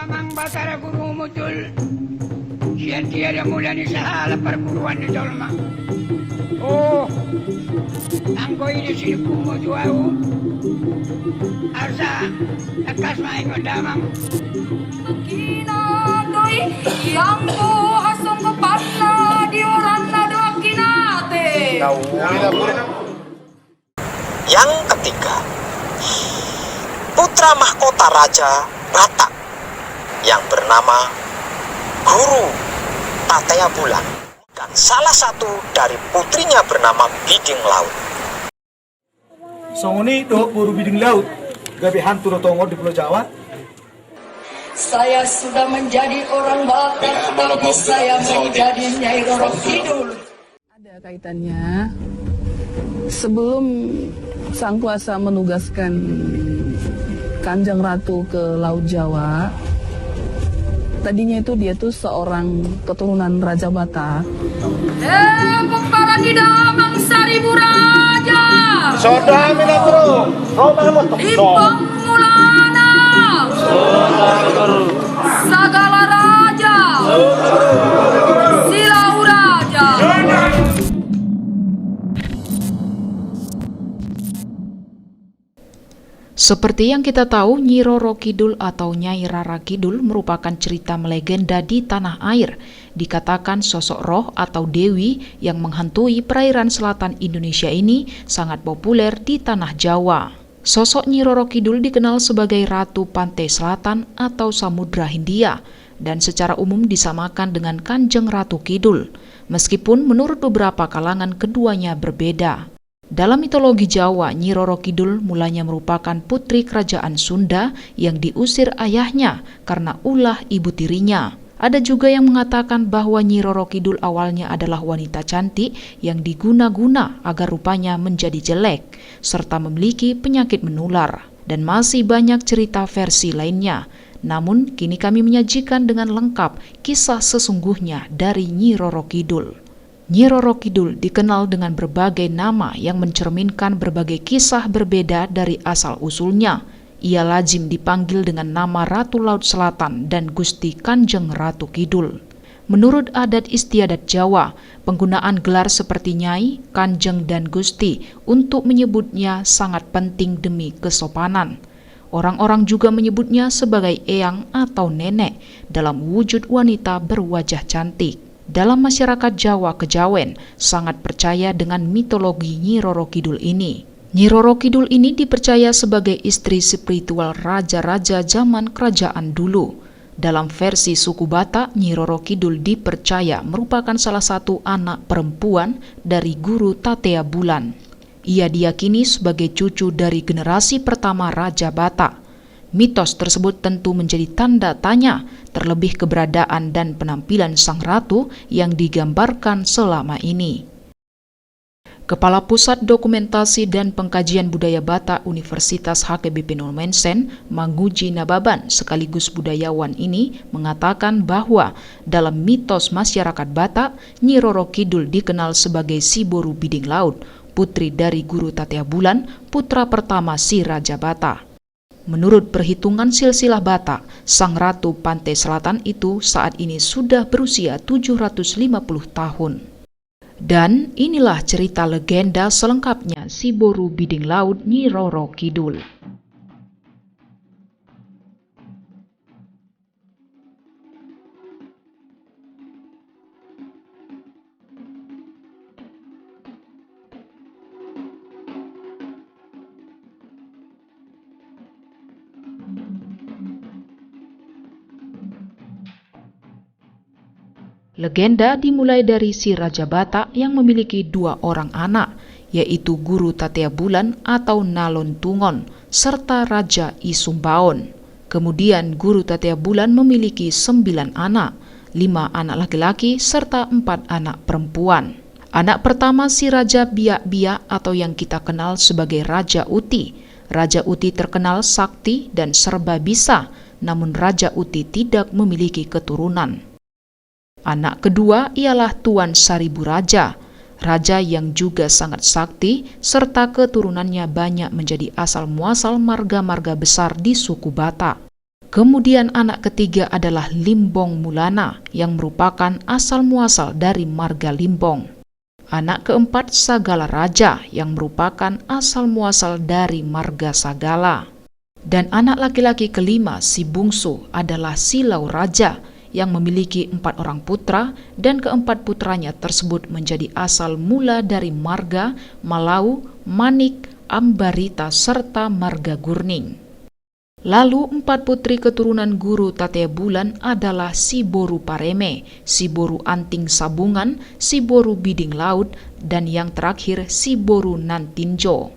Mamang Batara Guru Mutul sian tiada mulai sa hala perguruan di Dolma. Oh, angko ini sini kumo juau. Arsa, akas main damang. Kinatoy, yang po asong kapatna di orang na doang kinate. Yang ketiga, putra mahkota Raja Batak yang bernama Guru Tatea Bulan dan salah satu dari putrinya bernama Biding Laut. Songoni do Guru Biding Laut gabi hantu tongo di Pulau Jawa. Saya sudah menjadi orang Batak, tapi saya menjadi Nyai Roro Kidul. Ada kaitannya. Sebelum Sang Kuasa menugaskan Kanjeng Ratu ke Laut Jawa, tadinya itu dia tuh seorang keturunan Raja Batak. Pembala di damang Seribu Raja. Soda mina bro. Impang Mulana. Sagala Raja. Silau Raja. Seperti yang kita tahu, Nyi Roro Kidul atau Nyai Rara Kidul merupakan cerita melegenda di tanah air. Dikatakan sosok roh atau dewi yang menghantui perairan selatan Indonesia ini sangat populer di tanah Jawa. Sosok Nyi Roro Kidul dikenal sebagai Ratu Pantai Selatan atau Samudra Hindia dan secara umum disamakan dengan Kanjeng Ratu Kidul, meskipun menurut beberapa kalangan keduanya berbeda. Dalam mitologi Jawa, Nyi Roro Kidul mulanya merupakan putri kerajaan Sunda yang diusir ayahnya karena ulah ibu tirinya. Ada juga yang mengatakan bahwa Nyi Roro Kidul awalnya adalah wanita cantik yang diguna-guna agar rupanya menjadi jelek, serta memiliki penyakit menular. Dan masih banyak cerita versi lainnya. Namun, kini kami menyajikan dengan lengkap kisah sesungguhnya dari Nyi Roro Kidul. Nyi Roro Kidul dikenal dengan berbagai nama yang mencerminkan berbagai kisah berbeda dari asal-usulnya. Ia lazim dipanggil dengan nama Ratu Laut Selatan dan Gusti Kanjeng Ratu Kidul. Menurut adat istiadat Jawa, penggunaan gelar seperti Nyai, Kanjeng, dan Gusti untuk menyebutnya sangat penting demi kesopanan. Orang-orang juga menyebutnya sebagai eyang atau nenek dalam wujud wanita berwajah cantik. Dalam masyarakat Jawa Kejawen sangat percaya dengan mitologi Nyi Roro Kidul ini. Nyi Roro Kidul ini dipercaya sebagai istri spiritual raja-raja zaman kerajaan dulu. Dalam versi suku Batak, Nyi Roro Kidul dipercaya merupakan salah satu anak perempuan dari Guru Tatea Bulan. Ia diyakini sebagai cucu dari generasi pertama Raja Batak. Mitos tersebut tentu menjadi tanda tanya, terlebih keberadaan dan penampilan sang ratu yang digambarkan selama ini. Kepala Pusat Dokumentasi dan Pengkajian Budaya Batak Universitas HKBP Nolmensen, Manguji Nababan sekaligus budayawan ini mengatakan bahwa dalam mitos masyarakat Batak, Nyi Roro Kidul dikenal sebagai Si Boru Biding Laut, putri dari Guru Tatea Bulan, putra pertama si Raja Batak. Menurut perhitungan silsilah Batak, Sang Ratu Pantai Selatan itu saat ini sudah berusia 750 tahun. Dan inilah cerita legenda selengkapnya Si Boru Biding Laut Nyi Roro Kidul. Legenda dimulai dari si Raja Batak yang memiliki 2 orang anak, yaitu Guru Tatea Bulan atau Nalon Tungon, serta Raja Isumbaon. Kemudian Guru Tatea Bulan memiliki 9 anak, 5 anak laki-laki serta 4 anak perempuan. Anak pertama si Raja Biak-Biak atau yang kita kenal sebagai Raja Uti. Raja Uti terkenal sakti dan serba bisa, namun Raja Uti tidak memiliki keturunan. Anak kedua ialah Tuan Saribu Raja, raja yang juga sangat sakti, serta keturunannya banyak menjadi asal-muasal marga-marga besar di suku Batak. Kemudian anak ketiga adalah Limbong Mulana yang merupakan asal-muasal dari marga Limbong. Anak keempat Sagala Raja yang merupakan asal-muasal dari marga Sagala. Dan anak laki-laki kelima si bungsu adalah Silau Raja yang memiliki 4 orang putra dan keempat putranya tersebut menjadi asal mula dari marga Malau, Manik, Ambarita serta marga Gurning. Lalu 4 putri keturunan Guru Tatea Bulan adalah Si Boru Pareme, Si Boru Anting Sabungan, Si Boru Biding Laut, dan yang terakhir Si Boru Nantinjo.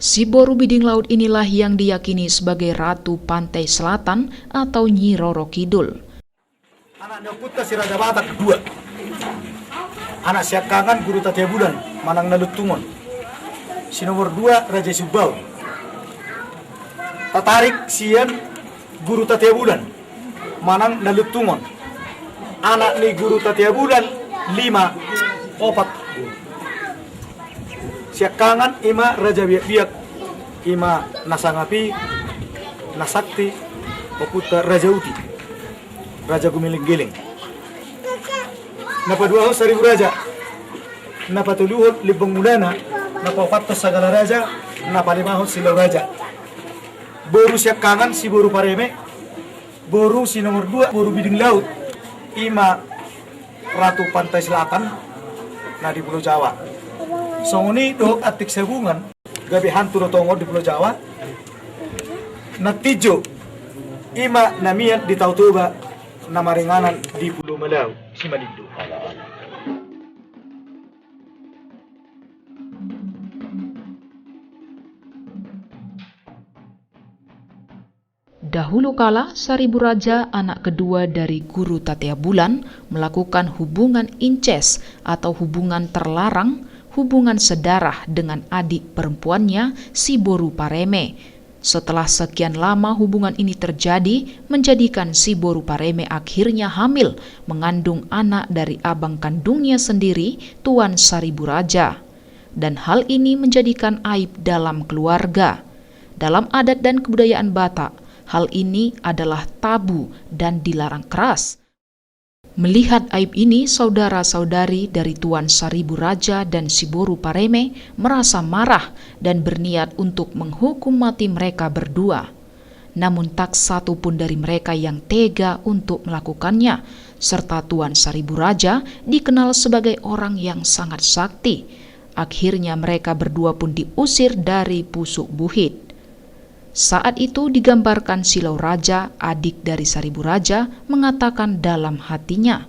Si Boru Biding Laut inilah yang diyakini sebagai Ratu Pantai Selatan atau Nyi Roro Kidul. Anak Nyokuta si Raja Batak kedua. Anak Siakangan Guru Tatea Bulan, Manang Nalutungon. Si nomor 2 Raja Subau. Tatarik Sian Guru Tatea Bulan, Manang Nalutungon. Anak ni Guru Tatea Bulan 5 opat. Siakangan ima Raja Biak-biak, ima Nasangapi, Nasakti, Poputa Raja Uti, Raja Gumiling-giling. Napa 2 Seribu Raja, napa 7 Limbong Mulana, napa 4 Sagala Raja, napa 5 Silau Raja. Boru Siakangan si Boru Pareme, Boru si nomor 2 Boru Biding Laut, ima Ratu Pantai Selatan, nah di Pulau Jawa. Songoni dohok atik sabungan, gabi hantu rotongo di Pulau Jawa. Natijo, ima namian di Tautoba, nama ringanan di Pulau Malau, si Malindo. Dahulu kala, Saribu Raja, anak kedua dari Guru Tatea Bulan, melakukan hubungan inces atau hubungan terlarang, hubungan sedarah dengan adik perempuannya, Si Boru Pareme. Setelah sekian lama hubungan ini terjadi, menjadikan Si Boru Pareme akhirnya hamil, mengandung anak dari abang kandungnya sendiri, Tuan Saribu Raja. Dan hal ini menjadikan aib dalam keluarga. Dalam adat dan kebudayaan Batak, hal ini adalah tabu dan dilarang keras. Melihat aib ini, saudara-saudari dari Tuan Saribu Raja dan Si Boru Pareme merasa marah dan berniat untuk menghukum mati mereka berdua. Namun tak satu pun dari mereka yang tega untuk melakukannya, serta Tuan Saribu Raja dikenal sebagai orang yang sangat sakti. Akhirnya mereka berdua pun diusir dari Pusuk Buhit. Saat itu digambarkan Silau Raja, adik dari Saribu Raja, mengatakan dalam hatinya,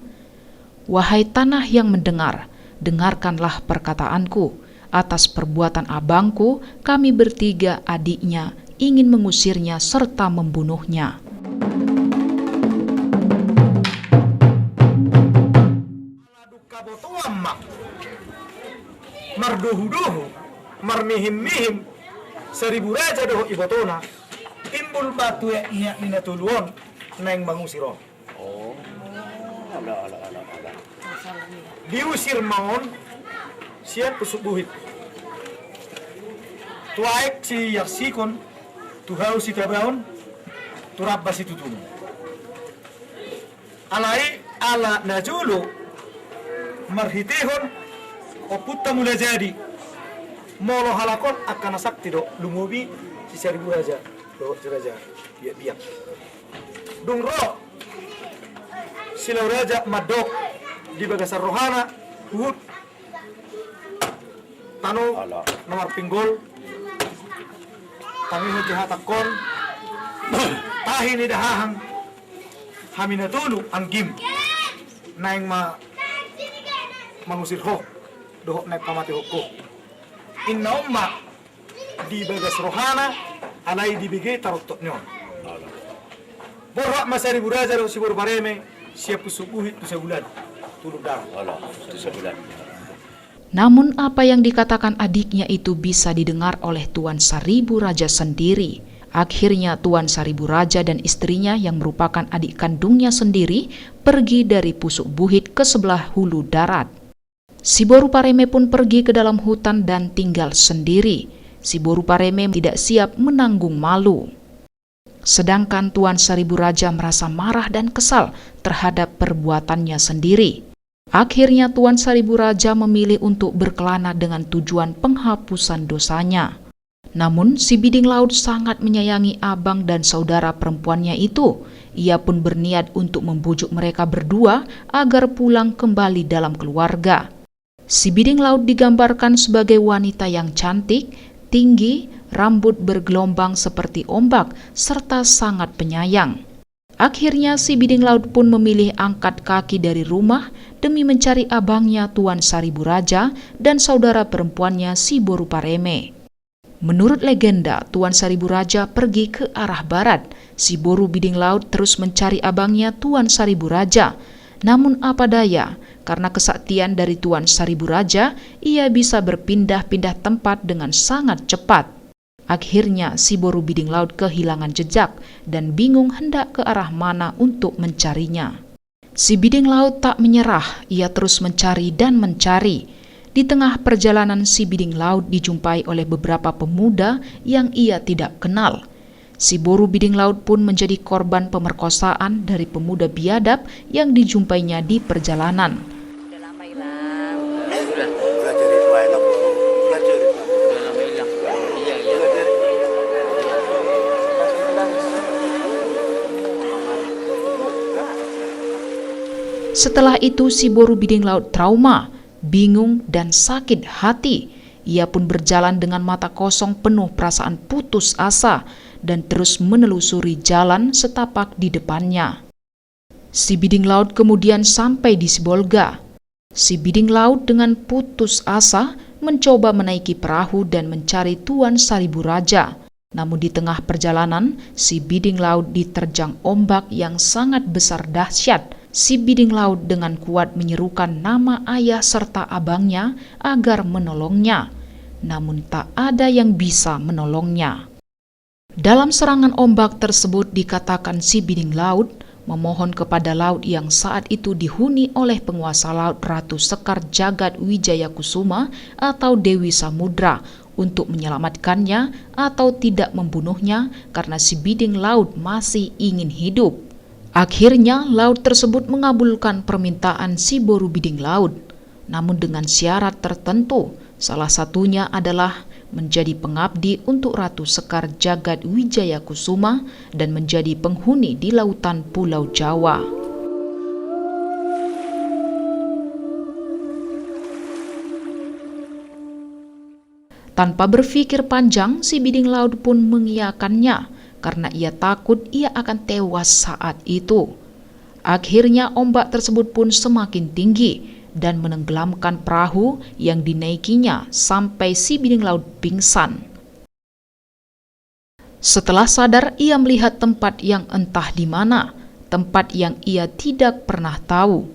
"Wahai tanah yang mendengar, dengarkanlah perkataanku. Atas perbuatan abangku, kami bertiga adiknya ingin mengusirnya serta membunuhnya." Mardohu-dohu, marmihim-mihim, Saribu Raja doho ibotona, timbul batu ya niat minatuluon, neng mangusiro. Diusir maon, siap Pusuk Buhit. Tuaek si yaksikon, tuhau si tabaon, turabba si tutun. Alai ala najulu, marhitehon, oputta mula jadi. Molo halakon akan sakti do lumubi si Saribu Raja do Raja biak-biak. Dungro Silau Raja madok di bagasar rohana hut tano nomor pinggol kami hati hatakon tahi ni dahang hamina tulu anggim naing mangusir ho dohok naik pamati hoko. Inna umma di bagas rohana alai di bege tarotok nyon. Borok mas Saribu Raja do Si Boru Pareme siap Pusuk Buhit tu sebulan tulung darah. Namun apa yang dikatakan adiknya itu bisa didengar oleh Tuan Saribu Raja sendiri. Akhirnya Tuan Saribu Raja dan istrinya yang merupakan adik kandungnya sendiri pergi dari Pusuk Buhit ke sebelah hulu darat. Si Boru Pareme pun pergi ke dalam hutan dan tinggal sendiri. Si Boru Pareme tidak siap menanggung malu. Sedangkan Tuan Seribu Raja merasa marah dan kesal terhadap perbuatannya sendiri. Akhirnya Tuan Seribu Raja memilih untuk berkelana dengan tujuan penghapusan dosanya. Namun si Biding Laut sangat menyayangi abang dan saudara perempuannya itu. Ia pun berniat untuk membujuk mereka berdua agar pulang kembali dalam keluarga. Si Biding Laut digambarkan sebagai wanita yang cantik, tinggi, rambut bergelombang seperti ombak, serta sangat penyayang. Akhirnya si Biding Laut pun memilih angkat kaki dari rumah demi mencari abangnya Tuan Seribu Raja dan saudara perempuannya si Boru Pareme. Menurut legenda, Tuan Seribu Raja pergi ke arah barat. Si Boru Biding Laut terus mencari abangnya Tuan Seribu Raja. Namun apa daya, karena kesaktian dari Tuan Seribu Raja, ia bisa berpindah-pindah tempat dengan sangat cepat. Akhirnya si Boru Biding Laut kehilangan jejak dan bingung hendak ke arah mana untuk mencarinya. Si Biding Laut tak menyerah, ia terus mencari dan mencari. Di tengah perjalanan si Biding Laut dijumpai oleh beberapa pemuda yang ia tidak kenal. Si Boru Biding Laut pun menjadi korban pemerkosaan dari pemuda biadab yang dijumpainya di perjalanan. Setelah itu si Boru Biding Laut trauma, bingung dan sakit hati. Ia pun berjalan dengan mata kosong penuh perasaan putus asa dan terus menelusuri jalan setapak di depannya. Si Biding Laut kemudian sampai di Sibolga. Si Biding Laut dengan putus asa mencoba menaiki perahu dan mencari Tuan Seribu Raja. Namun di tengah perjalanan, si Biding Laut diterjang ombak yang sangat besar dahsyat. Si Biding Laut dengan kuat menyerukan nama ayah serta abangnya agar menolongnya. Namun tak ada yang bisa menolongnya. Dalam serangan ombak tersebut dikatakan si Biding Laut memohon kepada laut yang saat itu dihuni oleh penguasa laut Ratu Sekar Jagat Wijaya Kusuma atau Dewi Samudra untuk menyelamatkannya atau tidak membunuhnya karena si Biding Laut masih ingin hidup. Akhirnya laut tersebut mengabulkan permintaan si Boru Biding Laut, namun dengan syarat tertentu, salah satunya adalah menjadi pengabdi untuk Ratu Sekar Jagat Wijaya Kusuma dan menjadi penghuni di lautan Pulau Jawa. Tanpa berpikir panjang, si Biding Laut pun mengiyakannya, karena ia takut ia akan tewas saat itu. Akhirnya ombak tersebut pun semakin tinggi dan menenggelamkan perahu yang dinaikinya sampai si Biding Laut pingsan. Setelah sadar, ia melihat tempat yang entah di mana, tempat yang ia tidak pernah tahu,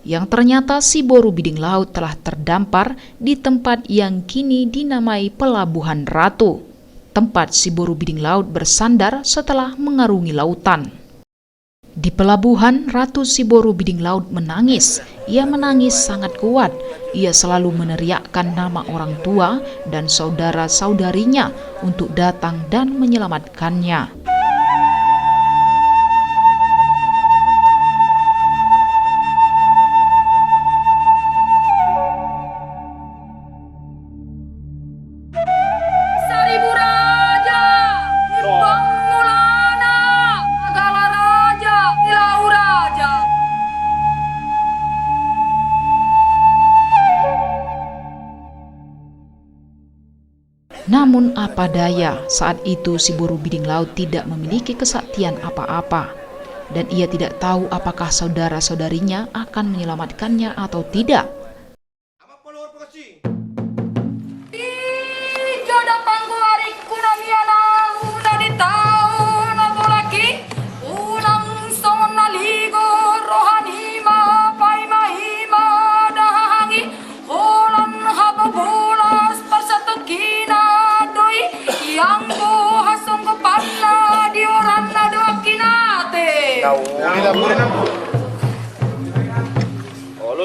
yang ternyata si Boru Biding Laut telah terdampar di tempat yang kini dinamai Pelabuhan Ratu. Tempat si Boru Biding Laut bersandar setelah mengarungi lautan. Di pelabuhan, Ratu si Boru Biding Laut menangis. Ia menangis sangat kuat. Ia selalu meneriakkan nama orang tua dan saudara-saudarinya untuk datang dan menyelamatkannya. Namun apa daya, saat itu si Boru Biding Laut tidak memiliki kesaktian apa-apa. Dan ia tidak tahu apakah saudara-saudarinya akan menyelamatkannya atau tidak.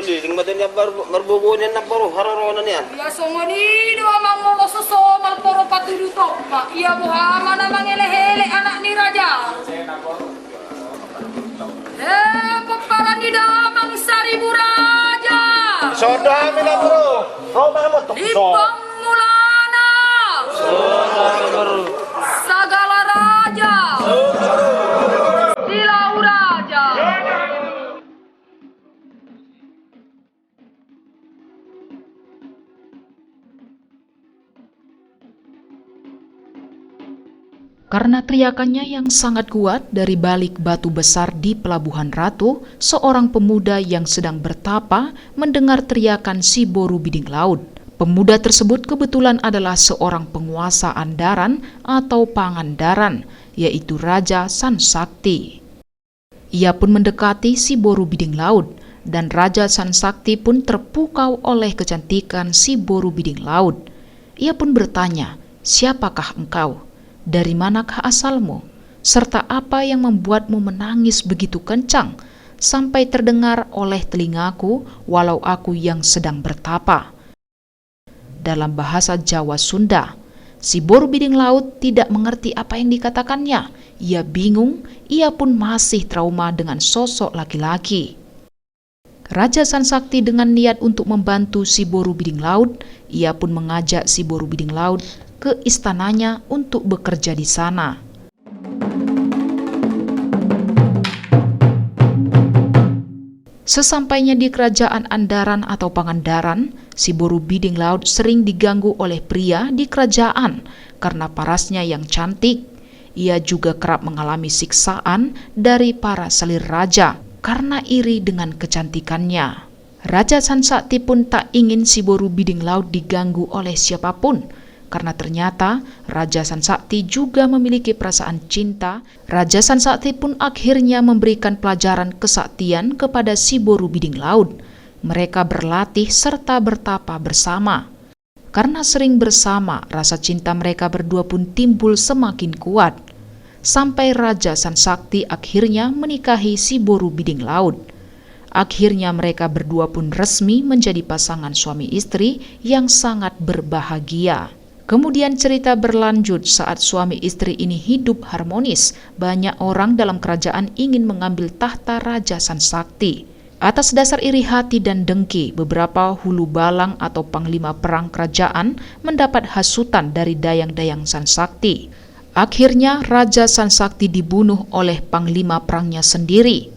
uli ding badan ya barbubunin na paro hararonan yan. Ya songoni dua mangolo sosomal poro patudu topma. Iya buhama na mangelehele anak ni raja. Peparani damang Seribu Raja. Soda mina bro. Roma mo to. Lipang mulana. Sagala raja. Silau raja. Karena teriakannya yang sangat kuat dari balik batu besar di Pelabuhan Ratu, seorang pemuda yang sedang bertapa mendengar teriakan si Boru Biding Laut. Pemuda tersebut kebetulan adalah seorang penguasa Andaran atau Pangandaran, yaitu Raja Sansakti. Ia pun mendekati si Boru Biding Laut, dan Raja Sansakti pun terpukau oleh kecantikan si Boru Biding Laut. Ia pun bertanya, "Siapakah engkau? Dari manakah asalmu? Serta apa yang membuatmu menangis begitu kencang sampai terdengar oleh telingaku walau aku yang sedang bertapa?" Dalam bahasa Jawa Sunda, si Boru Biding Laut tidak mengerti apa yang dikatakannya. Ia bingung, ia pun masih trauma dengan sosok laki-laki. Raja Sansakti dengan niat untuk membantu si Boru Biding Laut, ia pun mengajak si Boru Biding Laut ke istananya untuk bekerja di sana. Sesampainya di kerajaan Andaran atau Pangandaran, si Boru Biding Laut sering diganggu oleh pria di kerajaan karena parasnya yang cantik. Ia juga kerap mengalami siksaan dari para selir raja karena iri dengan kecantikannya. Raja Sansakti pun tak ingin si Boru Biding Laut diganggu oleh siapapun, karena ternyata Raja Sansakti juga memiliki perasaan cinta. Raja Sansakti pun akhirnya memberikan pelajaran kesaktian kepada si Boru Biding Laut. Mereka berlatih serta bertapa bersama. Karena sering bersama, rasa cinta mereka berdua pun timbul semakin kuat. Sampai Raja Sansakti akhirnya menikahi si Boru Biding Laut. Akhirnya mereka berdua pun resmi menjadi pasangan suami istri yang sangat berbahagia. Kemudian cerita berlanjut saat suami istri ini hidup harmonis. Banyak orang dalam kerajaan ingin mengambil tahta Raja Sansakti. Atas dasar iri hati dan dengki, beberapa hulu balang atau panglima perang kerajaan mendapat hasutan dari dayang-dayang Sansakti. Akhirnya Raja Sansakti dibunuh oleh panglima perangnya sendiri.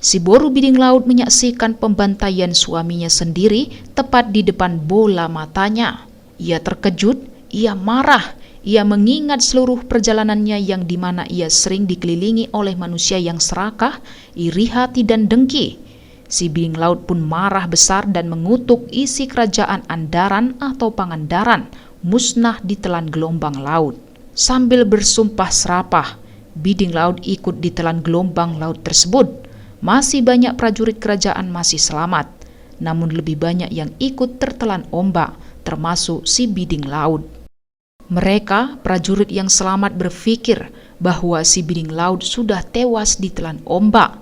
Si Boru Biding Laut menyaksikan pembantaian suaminya sendiri tepat di depan bola matanya. Ia terkejut. Ia marah, ia mengingat seluruh perjalanannya yang dimana ia sering dikelilingi oleh manusia yang serakah, iri hati dan dengki. Si Biding Laut pun marah besar dan mengutuk isi kerajaan Andaran atau Pangandaran musnah ditelan gelombang laut. Sambil bersumpah serapah, Biding Laut ikut ditelan gelombang laut tersebut. Masih banyak prajurit kerajaan masih selamat, namun lebih banyak yang ikut tertelan ombak, termasuk si Biding Laut. Mereka, prajurit yang selamat, berpikir bahwa si Biding Laut sudah tewas ditelan ombak.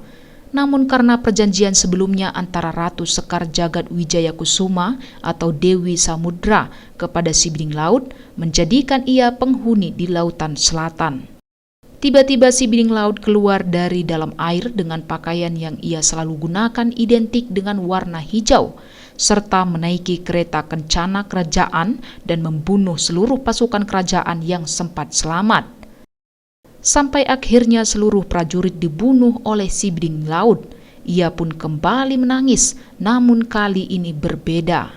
Namun karena perjanjian sebelumnya antara Ratu Sekar Jagat Wijaya Kusuma atau Dewi Samudra kepada si Biding Laut menjadikan ia penghuni di lautan selatan. Tiba-tiba si Biding Laut keluar dari dalam air dengan pakaian yang ia selalu gunakan identik dengan warna hijau, serta menaiki kereta kencana kerajaan dan membunuh seluruh pasukan kerajaan yang sempat selamat. Sampai akhirnya seluruh prajurit dibunuh oleh si Biding Laut. Ia pun kembali menangis, namun kali ini berbeda.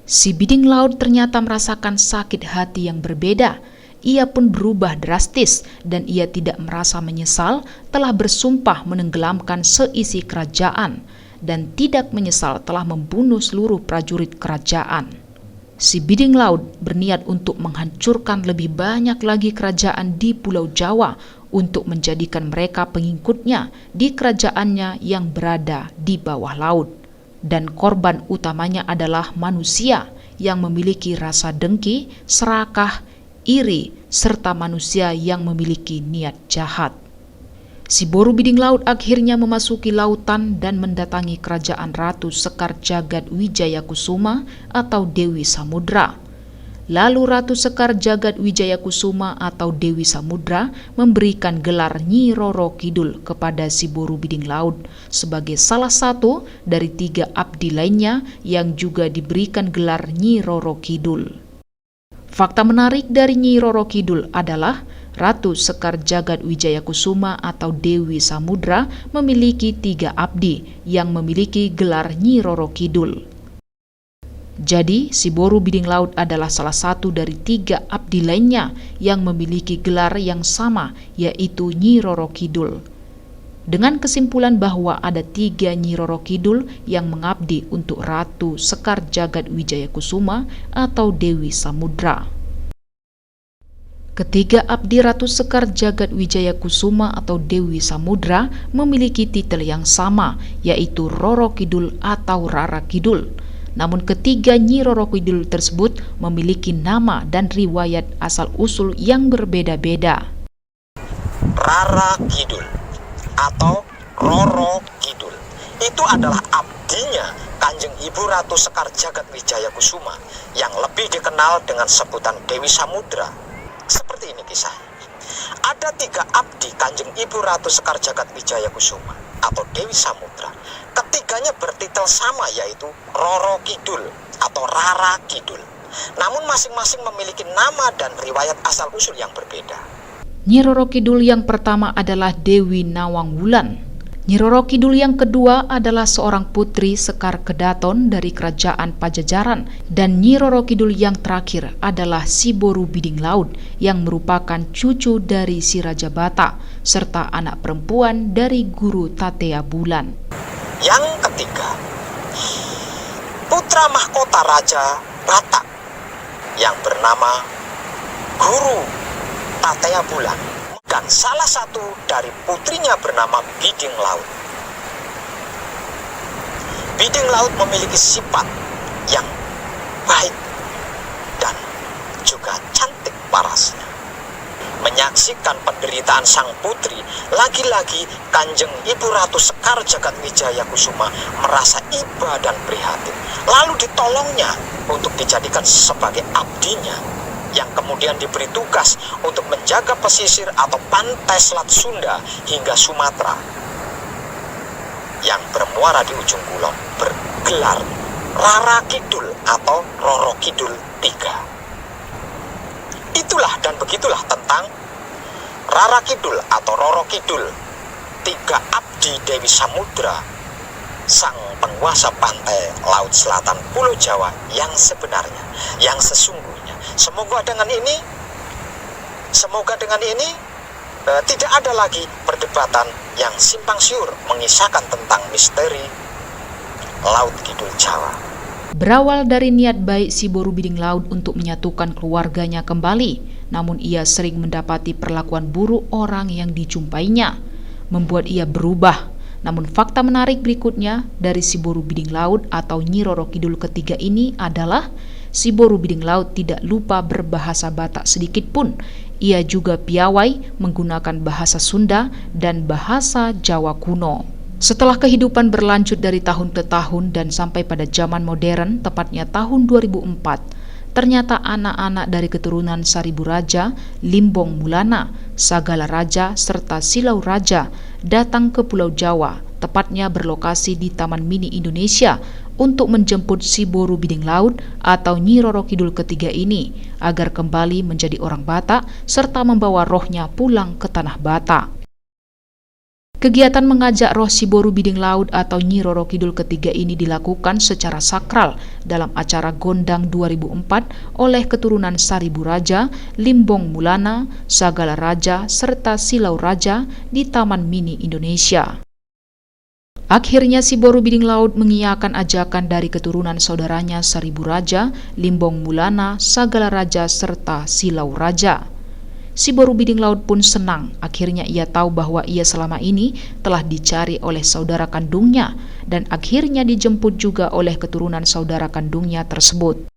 Si Biding Laut ternyata merasakan sakit hati yang berbeda. Ia pun berubah drastis dan ia tidak merasa menyesal telah bersumpah menenggelamkan seisi kerajaan dan tidak menyesal telah membunuh seluruh prajurit kerajaan. Si Biding Laut berniat untuk menghancurkan lebih banyak lagi kerajaan di Pulau Jawa untuk menjadikan mereka pengikutnya di kerajaannya yang berada di bawah laut. Dan korban utamanya adalah manusia yang memiliki rasa dengki, serakah, iri, serta manusia yang memiliki niat jahat. Si Boru Biding Laut akhirnya memasuki lautan dan mendatangi kerajaan Ratu Sekar Jagad Wijaya Kusuma atau Dewi Samudra. Lalu Ratu Sekar Jagad Wijaya Kusuma atau Dewi Samudra memberikan gelar Nyi Roro Kidul kepada si Boru Biding Laut sebagai salah satu dari 3 abdi lainnya yang juga diberikan gelar Nyi Roro Kidul. Fakta menarik dari Nyi Roro Kidul adalah Ratu Sekar Jagad Wijaya Kusuma atau Dewi Samudra memiliki 3 abdi yang memiliki gelar Nyi Roro Kidul. Jadi, si Boru Biding Laut adalah salah satu dari 3 abdi lainnya yang memiliki gelar yang sama, yaitu Nyi Roro Kidul. Dengan kesimpulan bahwa ada 3 Nyi Roro Kidul yang mengabdi untuk Ratu Sekar Jagad Wijaya Kusuma atau Dewi Samudra. Ketiga abdi Ratu Sekar Jagad Wijaya Kusuma atau Dewi Samudra memiliki titel yang sama, yaitu Roro Kidul atau Rara Kidul. Namun ketiga Nyi Roro Kidul tersebut memiliki nama dan riwayat asal-usul yang berbeda-beda. Rara Kidul atau Roro Kidul itu adalah abdinya Kanjeng Ibu Ratu Sekar Jagad Wijaya Kusuma yang lebih dikenal dengan sebutan Dewi Samudra. Seperti ini kisahnya. Ada 3 abdi Kanjeng Ibu Ratu Sekar Jagad Wijaya Kusuma atau Dewi Samudra. Ketiganya bertitel sama, yaitu Roro Kidul atau Rara Kidul. Namun masing-masing memiliki nama dan riwayat asal-usul yang berbeda. Nyi Roro Kidul yang pertama adalah Dewi Nawang Wulan. Nyi Roro Kidul yang kedua adalah seorang putri Sekar Kedaton dari Kerajaan Pajajaran, dan Nyi Roro Kidul yang terakhir adalah si Boru Biding Laut yang merupakan cucu dari si Raja Bata serta anak perempuan dari Guru Tatea Bulan. Yang ketiga, putra mahkota Raja Bata yang bernama Guru Tatea Bulan dan salah satu dari putrinya bernama Biding Laut. Biding Laut memiliki sifat yang baik dan juga cantik parasnya. Menyaksikan penderitaan sang putri, lagi-lagi Kanjeng Ibu Ratu Sekar Jagad Wijaya Kusuma merasa iba dan prihatin. Lalu ditolongnya untuk dijadikan sebagai abdinya, yang kemudian diberi tugas untuk menjaga pesisir atau pantai Selat Sunda hingga Sumatera yang bermuara di ujung kulon, bergelar Rara Kidul atau Roro Kidul III. Itulah dan begitulah tentang Rara Kidul atau Roro Kidul, 3 abdi Dewi Samudra, sang penguasa pantai Laut Selatan Pulau Jawa yang sebenarnya, yang sesungguhnya. Semoga dengan ini tidak ada lagi perdebatan yang simpang siur mengisahkan tentang misteri Laut Kidul Jawa. Berawal dari niat baik si Boru Biding Laut untuk menyatukan keluarganya kembali, namun ia sering mendapati perlakuan buruk orang yang dijumpainya, membuat ia berubah. Namun fakta menarik berikutnya dari si Boru Biding Laut atau Nyi Roro Kidul ketiga ini adalah si Boru Biding Laut tidak lupa berbahasa Batak sedikit pun. Ia juga piawai menggunakan bahasa Sunda dan bahasa Jawa kuno. Setelah kehidupan berlanjut dari tahun ke tahun dan sampai pada zaman modern, tepatnya tahun 2004, ternyata anak-anak dari keturunan Saribu Raja, Limbong Mulana, Sagala Raja, serta Silau Raja datang ke Pulau Jawa, tepatnya berlokasi di Taman Mini Indonesia, untuk menjemput si Boru Biding Laut atau Nyi Roro Kidul ketiga ini agar kembali menjadi orang Batak serta membawa rohnya pulang ke tanah Batak. Kegiatan mengajak roh si Boru Biding Laut atau Nyi Roro Kidul ketiga ini dilakukan secara sakral dalam acara Gondang 2004 oleh keturunan Saribu Raja, Limbong Mulana, Sagala Raja, serta Silau Raja di Taman Mini Indonesia. Akhirnya si Boru Biding Laut mengiyakan ajakan dari keturunan saudaranya Saribu Raja, Limbong Mulana, Sagala Raja, serta Silau Raja. Si Boru Biding Laut pun senang. Akhirnya ia tahu bahwa ia selama ini telah dicari oleh saudara kandungnya dan akhirnya dijemput juga oleh keturunan saudara kandungnya tersebut.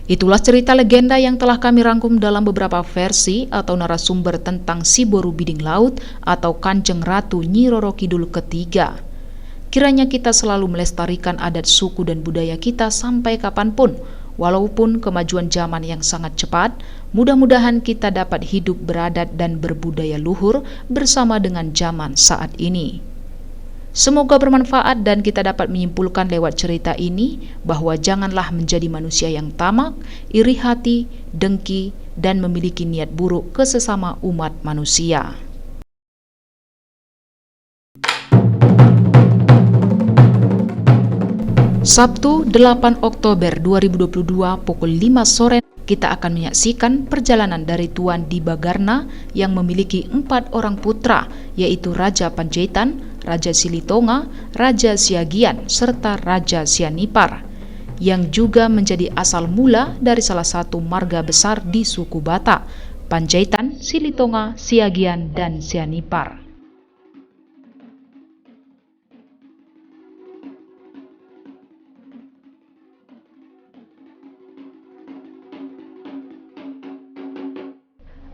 Itulah cerita legenda yang telah kami rangkum dalam beberapa versi atau narasumber tentang Si Boru Biding Laut atau Kanjeng Ratu Nyi Roro Kidul ketiga. Kiranya kita selalu melestarikan adat suku dan budaya kita sampai kapanpun, walaupun kemajuan zaman yang sangat cepat. Mudah-mudahan kita dapat hidup beradat dan berbudaya luhur bersama dengan zaman saat ini. Semoga bermanfaat dan kita dapat menyimpulkan lewat cerita ini bahwa janganlah menjadi manusia yang tamak, iri hati, dengki, dan memiliki niat buruk ke sesama umat manusia. Sabtu 8 Oktober 2022 pukul 5 sore kita akan menyaksikan perjalanan dari Tuan Dibagarna yang memiliki 4 orang putra, yaitu Raja Panjaitan, Raja Silitonga, Raja Siagian, serta Raja Sianipar, yang juga menjadi asal mula dari salah satu marga besar di suku Batak, Panjaitan, Silitonga, Siagian, dan Sianipar.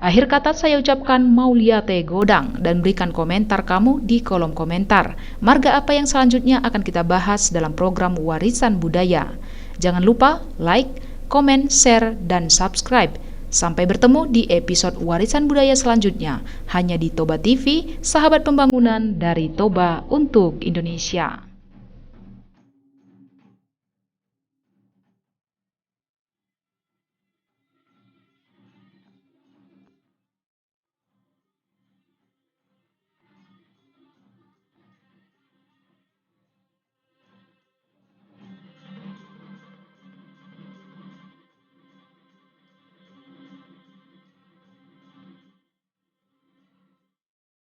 Akhir kata saya ucapkan Mauliate Godang dan berikan komentar kamu di kolom komentar. Marga apa yang selanjutnya akan kita bahas dalam program Warisan Budaya. Jangan lupa like, komen, share, dan subscribe. Sampai bertemu di episode Warisan Budaya selanjutnya. Hanya di Toba TV, sahabat pembangunan dari Toba untuk Indonesia.